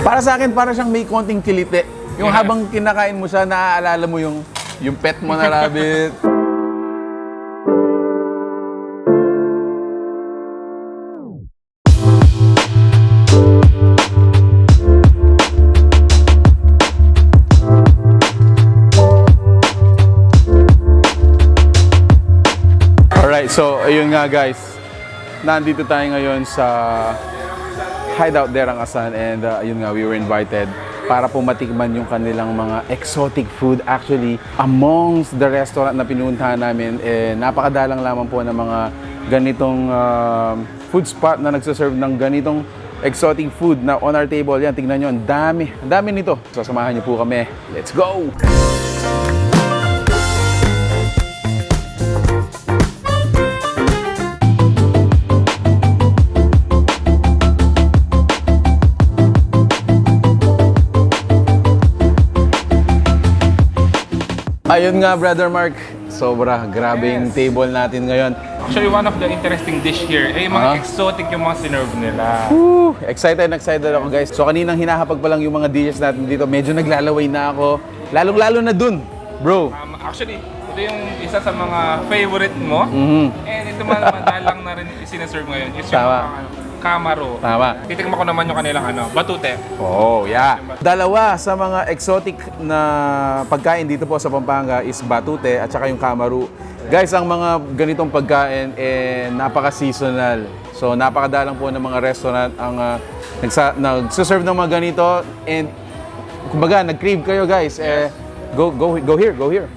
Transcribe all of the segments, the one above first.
Para sa akin, para siyang may konting kilite. Yung habang kinakain mo siya, naaalala mo yung pet mo na rabbit. Alright, so ayun nga guys. Nandito tayo ngayon sa Hideout Derang Asan and ayun nga, we were invited para po matikman yung kanilang mga exotic food. Actually, amongst the restaurant na pinuntahan namin, napakadalang lamang po ng mga ganitong food spot na nagsaserve ng ganitong exotic food na on our table. Yan, tignan nyo, ang dami nito. So, samahan nyo po kami. Let's go! Ayun nga, Brother Mark. Sobra, grabing table natin ngayon. Actually, one of the interesting dish here ay mga exotic yung mga sinerve nila. Woo! Excited ako guys. So kaninang hinahapag pa lang yung mga dishes natin dito. Medyo naglalaway na ako. Lalong-lalo na dun, bro. Actually, ito yung isa sa mga favorite mo. And ito madalang na rin sineserve ngayon. Is yung mga kamaro. Tama. Titikman ko naman yung kanilang batute. Oh, yeah. Dalawa sa mga exotic na pagkain dito po sa Pampanga is batute at saka yung kamaru. Guys, ang mga ganitong pagkain napaka-seasonal. So, napakadalang po ng mga restaurant ang nagsaserve ng mga ganito and kumbaga, nag-crave kayo guys. Go here.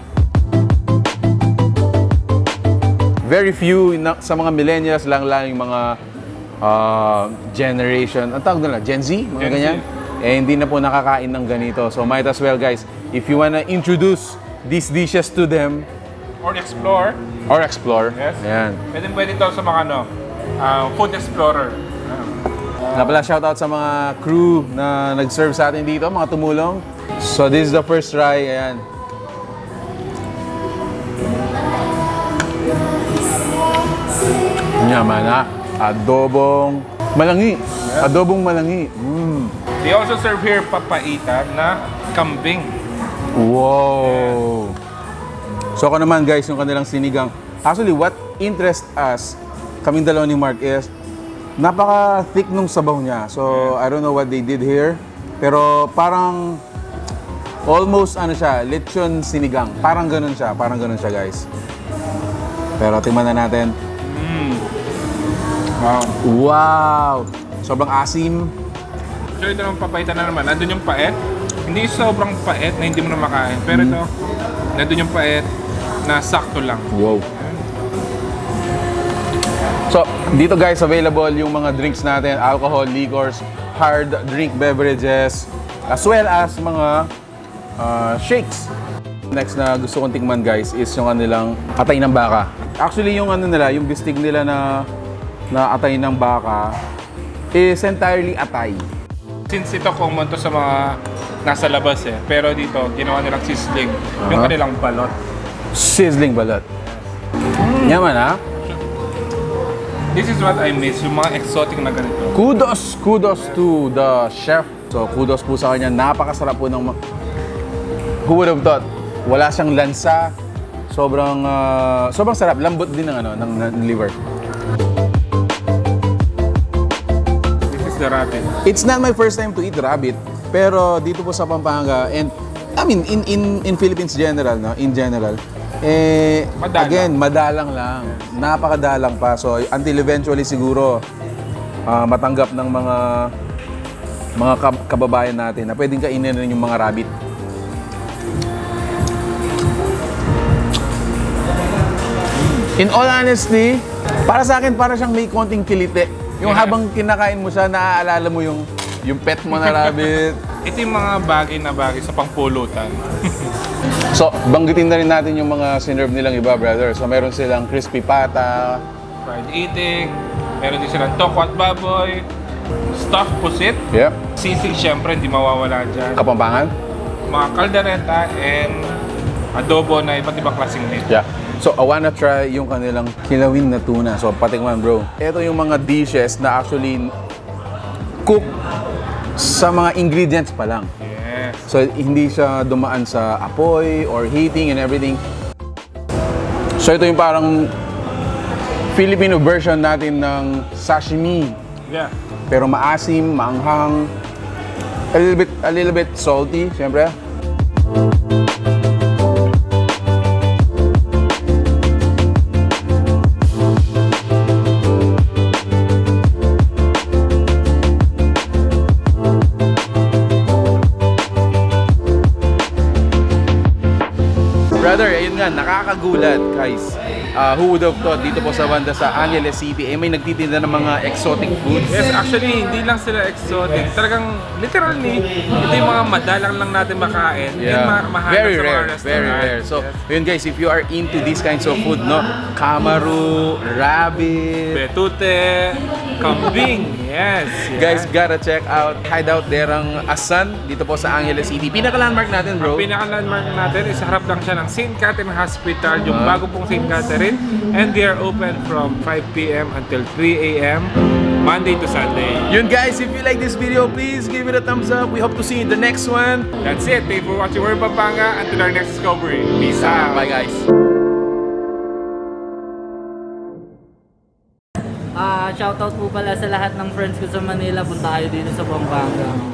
Very few sa mga millennials lang yung mga generation, ang tawag nila, Gen Z, mga ganyan. Hindi na po nakakain ng ganito. So might as well guys, if you wanna introduce these dishes to them Or explore. Yes. Ayan. Pwede ito sa mga food explorer. Napala shoutout sa mga crew na nag-serve sa atin dito, mga tumulong. So this is the first try. Ayan. Yaman na. Adobong malangi. They also serve here papaitan na kambing. Wow! So ako naman guys, yung kanilang sinigang. Actually, what interests us, kaming dalawa ni Mark, is napaka-thick nung sabaw niya. So, I don't know what they did here. Pero parang almost lechon sinigang. Parang ganun siya guys. Pero tingnan na natin. Wow! Sobrang asim. So ito ng papaitan na naman, nandun yung paet. Hindi sobrang paet na hindi mo na makain. Pero ito, nandun yung paet na sakto lang. Wow. So, dito guys, available yung mga drinks natin, alcohol, liquors, hard drink beverages, as well as mga shakes. Next na gusto kong tikman guys is yung kanilang atay ng baka. Actually, yung yung bistig nila na atay ng baka is entirely atay. Since ito common to sa mga nasa labas pero dito ginawa nilang sizzling yung kanilang balot. Sizzling balot. Yaman ha? This is what I miss, yung mga exotic na ganito. Kudos to the chef. So kudos po sa kanya. Napakasarap po ng who would have thought? Wala siyang lansa. Sobrang sarap. Lambot din ng liver. Rabbit. It's not my first time to eat rabbit, pero dito po sa Pampanga and I mean in Philippines in general, madalang lang. Napakadalang pa. So until eventually siguro matanggap ng mga kababayan natin na pwedeng kainin rin yung mga rabbit. In all honesty, para sa akin, para siyang may konting kilite. Yung habang kinakain mo siya, naaalala mo yung pet mo na rabbit. Ito yung mga bagay sa pangpulutan. So, banggitin na rin natin yung mga sinerve nilang iba, brother. So, meron silang crispy pata, fried itik, meron din silang toko at baboy, stuffed pusit, sisig syempre, hindi mawawala dyan. Kapampangan, mga kaldereta, and adobo na iba't ibang klaseng meat. Yeah. So, I wanna try yung kanilang kilawin na tuna. So, patikman bro. Ito yung mga dishes na actually cook sa mga ingredients pa lang. Yes. So, hindi siya dumaan sa apoy or heating and everything. So, ito yung parang Filipino version natin ng sashimi. Yeah. Pero maasim, maanghang, a little bit salty, syempre. Brother, ayun nga, nakakagulat, guys. Who would have thought dito po sa banda sa Angeles City, may nagtitinda ng mga exotic foods. Yes, actually, hindi lang sila exotic. Talagang, literally, ito yung mga madalang lang natin makain. Yung mahanap Very sa mga rare, restaurant. very rare. So, Yes. yun guys, if you are into these kinds of food, no? Kamaru, rabbit. Betute, kambing. Yes. Guys, gotta check out Hideout Derang Asan dito po sa Angeles City. Pinaka-landmark natin, bro. Pinaka-landmark natin is harap lang siya ng St. Catherine Hospital, yung bago pong St. Catherine. And they are open from 5 p.m. until 3 a.m. Monday to Sunday. Yun guys, if you like this video, please give it a thumbs up. We hope to see you in the next one. That's it. Thank you for watching Word Pampanga. Until our next discovery. Peace out. Bye guys. Shoutout po pala sa lahat ng friends ko sa Manila. Punta kayo dito sa Pampanga.